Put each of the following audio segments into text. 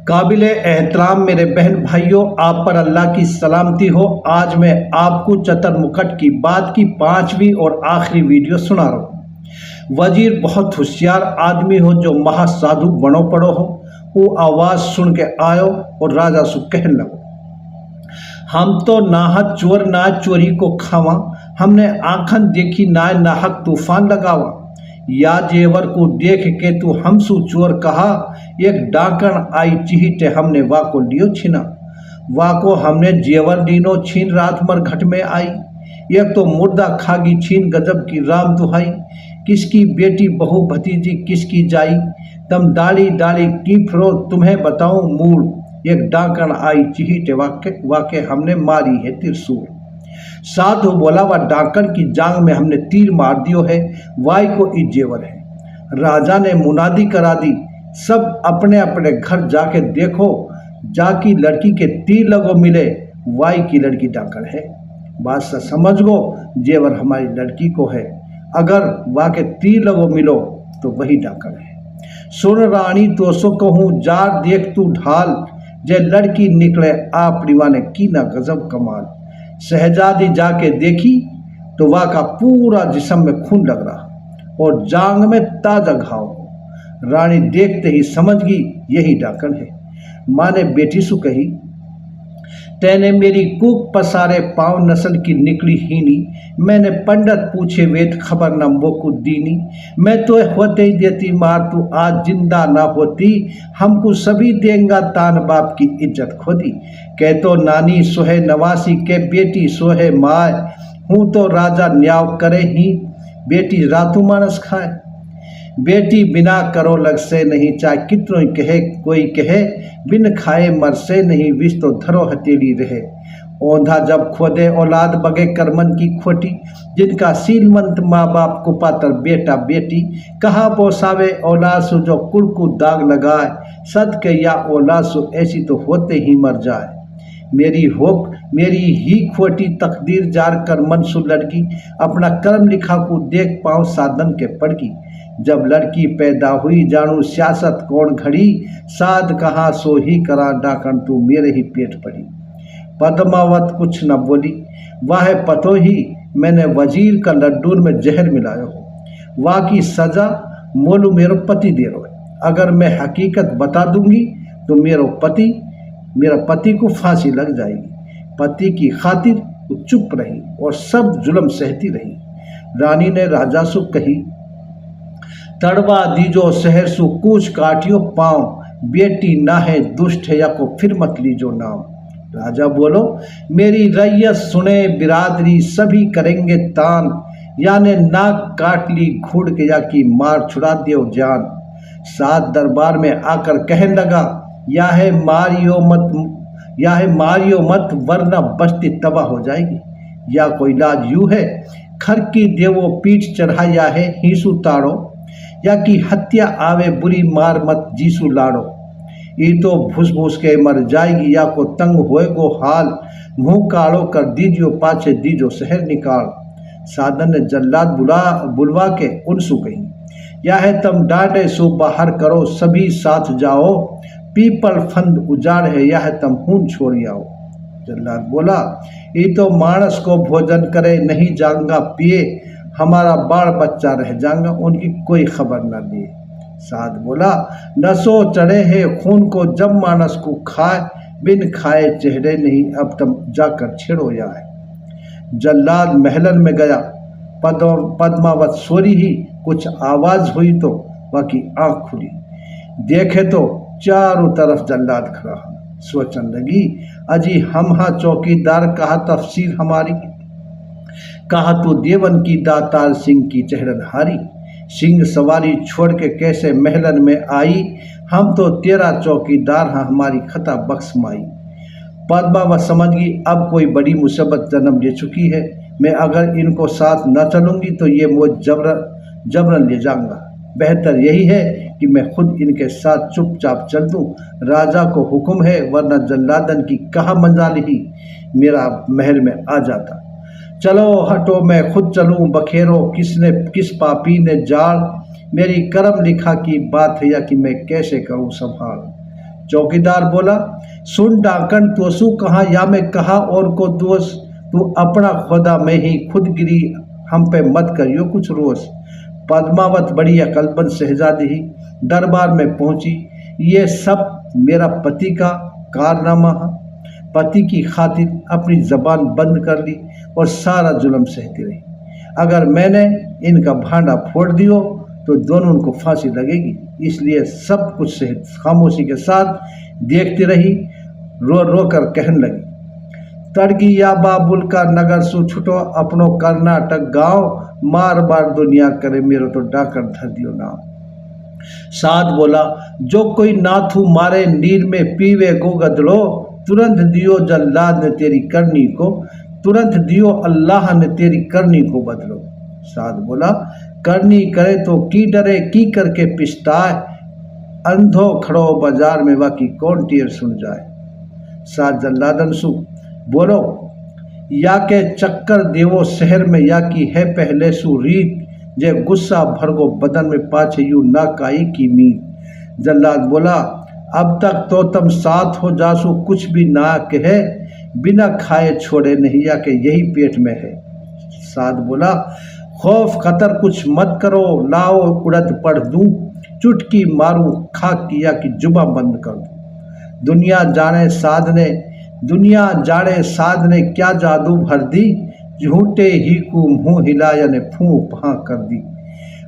काबिल एहतराम मेरे बहन भाइयों, आप पर अल्लाह की सलामती हो। आज मैं आपको चतर मुकट की बात की 5वीं और आखिरी वीडियो सुना रहा हूँ। वजीर बहुत होशियार आदमी हो जो महासाधु बनो पड़ो हो। वो आवाज़ सुन के आयो और राजा सु कहने लगो, हम तो नाहक चोर ना चोरी को खावा, हमने आंखन देखी ना नाहक तूफान लगावा। या जेवर को देख के तू हमसु चोर कहा, एक डाकण आई चिहिटे हमने वाको लियो छिना। वाको हमने जेवर लीनो छीन रात मर घट में आई। एक तो मुर्दा खागी छीन गजब की राम दुहाई। किसकी बेटी बहू भतीजी किसकी जाई, तम डाली डाली की फिरो तुम्हें बताऊं मूल। एक डाकण आई चिहिटे वाके हमने मारी है त्रिशूल। साधु बोला, वह डाकण की जांग में हमने तीर मार दियो है, वाई को इजेवर है। राजा ने मुनादी करा दी, सब अपने अपने घर जाके देखो, जाकी लड़की के तीर लगो मिले, वाई की लड़की डाकण है। बात सा समझ गो, जेवर हमारी लड़की को है, अगर वाह के तीर लगो मिलो तो वही डाकण है। सुन रानी तो सो कहूँ, जार देख तू ढाल, जे लड़की निकले आपड़ी वाने की ना गजब कमाल। शहजादी जाके देखी तो वह का पूरा जिस्म में खून लग रहा और जांग में ताजा घाव। रानी देखते ही समझ गई यही डाकण है। माँ ने बेटी सु कही, तेने मेरी कूक पसारे पाँव नस्ल की निकली हीनी। मैंने पंडित पूछे वेद खबर न मोकू दीनी। मैं तो होते ही देती मार, तू आज जिंदा ना होती, हमको सभी देंगा तान बाप की इज्जत खोदी। कह तो नानी सोहे नवासी के बेटी सोहे माय, हूँ तो राजा न्याव करे ही बेटी रातू मानस खाए। बेटी बिना करो लग से नहीं, चाहे कितनों कहे कोई कहे, बिन खाए मर से नहीं, विष तो धरो हथेली रहे। औंधा जब खोदे औलाद बगे करमन की खोटी, जिनका सीलमंत माँ बाप को पातर बेटा बेटी। कहाँ पोसावे औलाद सु जो कुल को दाग लगाए, सद के या औलाद सु ऐसी तो होते ही मर जाए। मेरी ही खोटी तकदीर जार कर मन सु लड़की, अपना कर्म लिखा को देख पाओ साधन के पड़की। जब लड़की पैदा हुई जानू सियासत कौन घड़ी, साध कहा सो ही करा डाकण तू मेरे ही पेट पड़ी। पद्मावत कुछ न बोली, वाह पतो ही मैंने वजीर का लड्डून में जहर मिलाया हो, वाह की सजा मोलू मेरो पति दे रो। अगर मैं हकीकत बता दूंगी तो मेरा पति को फांसी लग जाएगी। पति की खातिर वो चुप रही और सब जुल्म सहती रही। रानी ने राजा सु कही, तड़वा दीजो शहर सु कूच काटियो पाँव, बेटी ना है दुष्ट है या को फिर मत लीजो नाम। राजा बोलो, मेरी रैयत सुने बिरादरी, सभी करेंगे तान, याने नाक काट ली घूड़ के या की मार छुड़ा दियो जान। सात दरबार में आकर कहने लगा, या है मारियो मत वरना बस्ती तबाह हो जाएगी। या कोई इलाज यूँ है, खर की देवो पीठ चढ़ाया है हीसु ताड़ो, या की हत्या आवे बुरी मार मत जीसु लाड़ो। ये तो भूस भूस के मर जाएगी, या को तंग होए गो हाल, मुँह काड़ो कर दीजियो पाछे दीजो शहर निकाल। साधन ने जल्लाद बुलवा के उनसु कही, या है तम डांटे सो बाहर करो, सभी साथ जाओ, पीपल फंद उजाड़ है, या है तम खून छोड़ आओ। जल्लाद बोला, ये तो मानस को भोजन करे नहीं जाऊंगा पिए, हमारा बाल बच्चा रह जाएगा, उनकी कोई खबर न लिए। साध बोला, नसो चढ़े है खून को जब मानस को खाए, बिन खाए चेहरे नहीं, अब तुम जाकर छेड़ो याए। जल्लाद महलन में गया, पद्मावत सोरी ही कुछ आवाज हुई तो वह की आंख खुली, देखे तो चारों तरफ जल्लाद खड़ा। सोचन लगी, अजी हम हाँ चौकीदार कहा तफसीर हमारी, कहा तो देवन की दातार सिंह की चेहरन हारी। सिंह सवारी छोड़ के कैसे महलन में आई, हम तो तेरा चौकीदार हाँ, हमारी खता बख्श माई। पद्मावत समझ गई अब कोई बड़ी मुसीबत जन्म ले चुकी है, मैं अगर इनको साथ न चलूंगी तो ये मुझ जबरन ले जाऊंगा। बेहतर यही है कि मैं खुद इनके साथ चुपचाप चल दूं। राजा को हुक्म है, वरना जल्लादन की कहा मंजाल ही मेरा महल में आ जाता। चलो हटो मैं खुद चलूं, बखेरो किस पापी ने जाल, मेरी करम लिखा की बात है या कि मैं कैसे करूं संभाल। चौकीदार बोला, सुन डाकन तोसू कहाँ या मैं कहा और को दोष, तू अपना खुदा में ही खुद गिरी, हम पे मत करियो कुछ रोष। पद्मावत बड़ी अकलमंद शहजादी ही दरबार में पहुंची। ये सब मेरा पति का कारनामा है। पति की खातिर अपनी जबान बंद कर ली और सारा जुल्म सहती रही। अगर मैंने इनका भांडा फोड़ दियो तो दोनों को फांसी लगेगी, इसलिए सब कुछ खामोशी के साथ देखती रही। रो रो कर कहने लगी, तड़गी या बाबुल का नगर सु छुटो अपनो कर्नाटक गांव, मार बार दुनिया करे मेरो तो डाकर धर दियो नाम। साध बोला, जो कोई नाथू मारे नीर में पीवे गो गदड़ो, तुरंत दियो जल्लाद ने तेरी करनी को, तुरंत दियो अल्लाह ने तेरी करनी को बदलो। साध बोला, करनी करे तो की डरे, की करके पिछताए, अंधो खड़ो बाजार में वाकी कौन टीर सुन जाए। साध जल्लादन सु बोलो, या के चक्कर देवो शहर में या की है पहले सु रीत, जे गुस्सा भरगो बदन में पाछे यू ना काई की मीत। जल्लाद बोला, अब तक तो तुम साथ हो जासु कुछ भी ना कहे, बिना खाए छोड़े नहीं या के यही पेट में है। साध बोला, खौफ खतर कुछ मत करो, लाओ उड़द पढ़ दूं, चुटकी मारूं खाक किया कि जुबा बंद कर दूं। दुनिया जाने साध ने क्या जादू भर दी, झूठे ही को मुंह हिलाया ने फूं फा कर दी।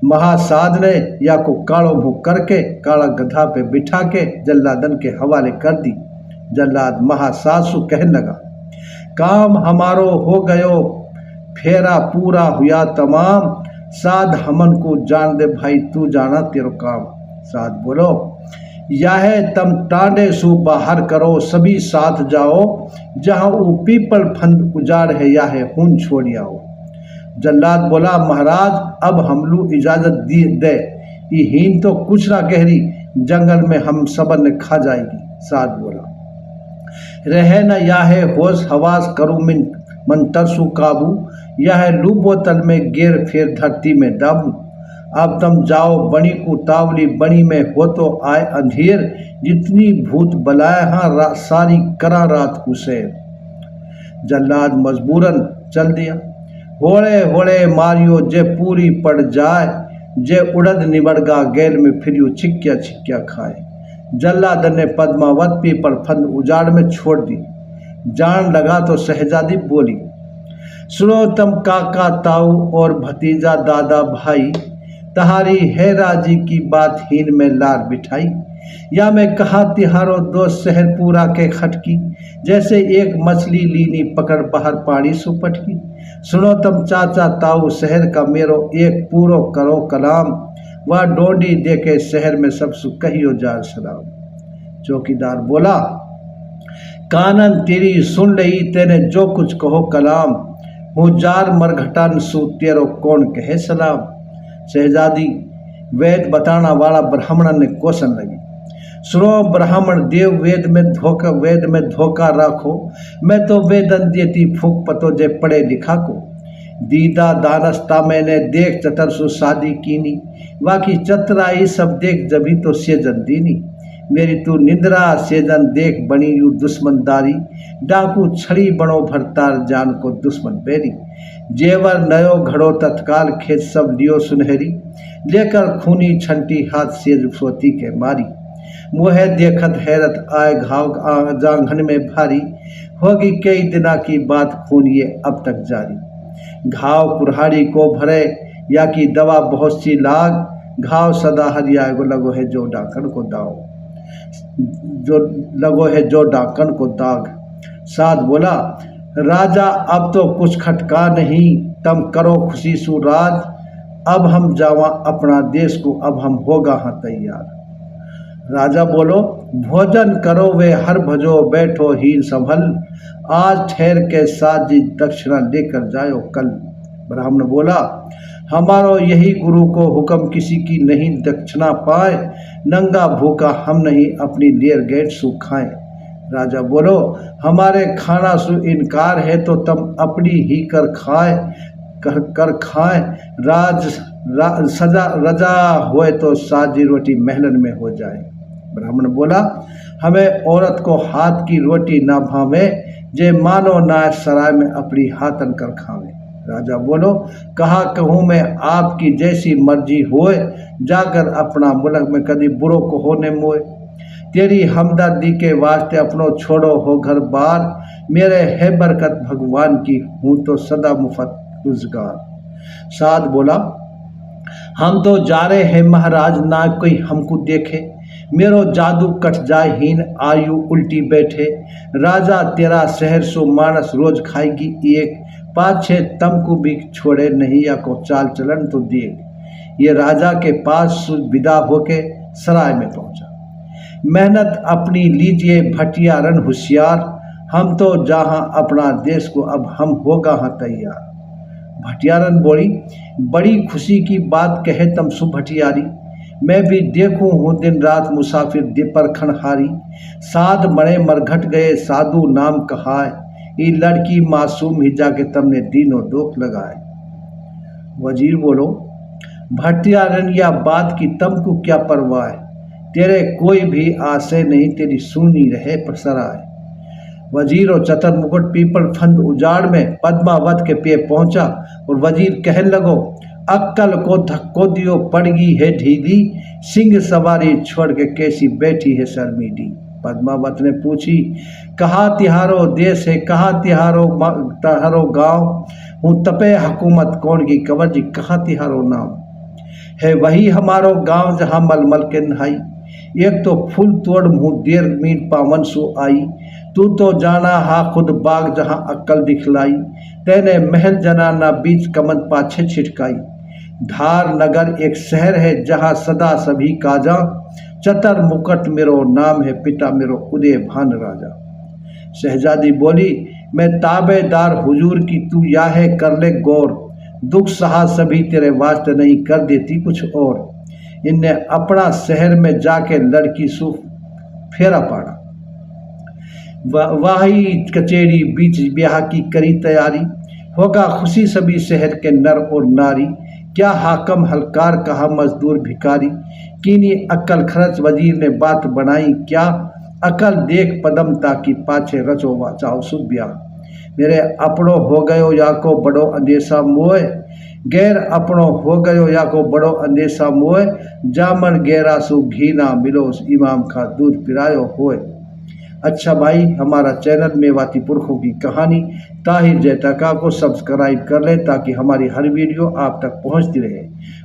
महासाध ने या को कालो मुंह करके काला गधा पे बिठा के जल्लादन के हवाले कर दी। जल्लाद महासासु कहने लगा, काम हमारो हो गयो, फेरा पूरा हुआ तमाम, साध हमन को जान दे भाई, तू जाना तेरो काम। साध बोलो, या है तम टांडे सु बाहर करो, सभी साथ जाओ, जहां वो पीपल फंद उजाड़ है या है खून छोड़ आओ। जल्लाद बोला, महाराज अब हमलू इजाजत दे, ये हीन तो कुछ ना गहरी, जंगल में हम सबन ने खा जाएगी। साध बोला, रहे न या है होश हवास करूँ मन तरसु काबू, यह है लूबो तल में गेर फेर धरती में दाबू। अब तुम जाओ बणी को तावली, बणी में हो तो आए अंधेर, जितनी भूत बलाए हाँ सारी करा रात को सैर। जल्लाद मजबूरन चल दिया। होड़े होड़े मारियो जे पूरी पड़ जाए, जे उड़द निबड़गा गैल में फिरियो छिक्या छिक्या खाए। जल्लाद ने पद्मावत पीपल फंद उजाड़ में छोड़ दी। जान लगा तो शहजादी बोली, सुनो तुम काका ताऊ और भतीजा दादा भाई, तहारी है राजी की बात हीन में लार बिठाई, या मैं कहा तिहारो दोस्त शहर पूरा के खटकी, जैसे एक मछली लीनी पकड़ बाहर पानी सुपटकी। सुनो तुम चाचा ताऊ शहर का मेरो एक पूरो करो कलाम, वह डोंडी देके शहर में सब सु कहियो जार सलाम। चौकीदार बोला, कानन तेरी सुन रही तेने जो कुछ कहो कलाम, हूँ जार मरघटान सु तेरो कौन कहे सलाम। शहजादी वेद बताना वाला ब्राह्मण ने क्वेश्चन लगी, सुनो ब्राह्मण देव वेद में धोखा राखो, मैं तो वेदन देती फूक पतो जे पढ़े लिखा को। दीदा दानस्ता मैंने देख चतर सु शादी कीनी, बाकी चतराई सब देख जभी तो सेजन दीनी। मेरी तू निंद्रा सेजन देख बनी यू दुश्मनदारी, डाकू छड़ी बनो भरतार जान को दुश्मन बेरी। जेवर नयो घड़ो तत्काल खेत सब लियो सुनहरी, लेकर खूनी छंटी हाथ सेज सोती के मारी। मुहे देखत हैरत आए घाव जांघन में भारी, होगी कई दिना की बात खून ये अब तक जारी। घाव कुल्हाड़ी को भरे या की दवा बहुत सी लाग, घाव सदा हरिया लगो है जो डाकन को दाव, जो लगो है जो डाकन को दाग। साध बोला, राजा अब तो कुछ खटका नहीं, तम करो खुशी सुराज, अब हम जावा अपना देश को, अब हम होगा हाँ तैयार। राजा बोलो, भोजन करो वे हर भजो, बैठो हीन संभल, आज ठहर के साथ जी दक्षिणा लेकर जायो कल। ब्राह्मण बोला, हमारो यही गुरु को हुक्म किसी की नहीं दक्षिणा पाए, नंगा भूखा हम नहीं अपनी लेर गेट सु खाएं। राजा बोलो, हमारे खाना सु इनकार है तो तुम अपनी ही कर खाए, रजा होए तो साजी रोटी महलन में हो जाए। ब्राह्मण बोला, हमें औरत को हाथ की रोटी ना भावे, जे मानो नाय सराय में अपनी हाथन कर खावे। राजा बोलो, कहा कहूँ मैं आपकी जैसी मर्जी होए, जाकर अपना मुल्क में कभी बुरो को होने मोए। तेरी हमदर्दी के वास्ते अपनो छोड़ो हो घर बार, मेरे है बरकत भगवान की, हूँ तो सदा मुफ्त रोजगार। साध बोला, हम तो जा रहे हैं महाराज, ना कोई हमको देखे, मेरो जादू कट जाए हीन आयु उल्टी बैठे। राजा तेरा शहर सो मानस रोज खाएगी एक, पाछे तम को भी छोड़े नहीं या को चाल चलन तो देख। ये राजा के पास विदा होके सराय में पहुंचा। मेहनत अपनी लीजिए भटियारन होशियार, हम तो जहाँ अपना देश को अब हम होगा हाँ तैयार। भटियारन बोली, बड़ी खुशी की बात कहे तम सुभटियारी, मैं भी देखूं हूँ दिन रात मुसाफिर दीपर खनहारी। साध मरे मरघट गए साधु नाम कहाए, ये लड़की मासूम ही जाके तमने दीनों दोख लगाए। वजीर बोलो, भटियारन या बात की तमको क्या परवाह है, तेरे कोई भी आशय नहीं, तेरी सुनी रहे प्रसराय। वजीर और चतर मुकुट पीपल फंद उजाड़ में पद्मावत के पे पहुंचा और वजीर कहने लगो, अक्कल को धक्को दियो पड़गी है ढीली, सिंह सवारी छोड़ के कैसी बैठी है शर्मीली। पद्मावत ने पूछी, कहाँ तिहारो देश है, कहाँ तिहारो गांव, हूँ तपे हुकूमत कौन की कंवर जी, कहाँ तिहारो नाम है, वही हमारो गांव जहाँ मलमल के नहाई। एक तो फूल तोड़ मुँह देर मीट पावन सो आई, तू तो जाना हा खुद बाग जहाँ अक्कल दिखलाई। तेने महल जनाना बीच कमन पाछे छिटकाई। धार नगर एक शहर है जहाँ सदा सभी काजा, चतर मुकट मेरो नाम है, पिता मेरो उदय भान राजा। शहजादी बोली, मैं ताबेदार हुजूर की, तू या है कर ले गौर, दुख सहा सभी तेरे वास्ते नहीं, कर देती कुछ और। इनने अपना शहर में जाके लड़की सु फेरा पाड़ा, वही कचेरी बीच ब्याह की करी तैयारी, होगा खुशी सभी शहर के नर और नारी। क्या हाकम हलकार कहा मजदूर भिखारी, कीनी अक्ल खर्च वजीर ने बात बनाई क्या, अकल देख पदम ताकि पाछे रचो वाचाओ शुभ ब्याह। मेरे अपनों हो गयो या को बड़ो अंदेशा मोए, गैर अपनों हो गयो या को बड़ो अंदेशा मोए, जामन गैरा सु घी ना मिलो, इमाम का दूध पिरायो होए। अच्छा भाई, हमारा चैनल मेवाती पुरखों की कहानी ताहिर जैतका को सब्सक्राइब कर ले ताकि हमारी हर वीडियो आप तक पहुंचती रहे।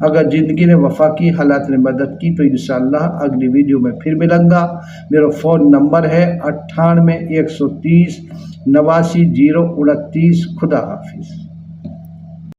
अगर ज़िंदगी ने वफा की, हालात ने मदद की तो इंशाअल्लाह अगली वीडियो में फिर मिलूंगा। मेरा फ़ोन नंबर है 98 130 89 029। खुदा हाफिज़।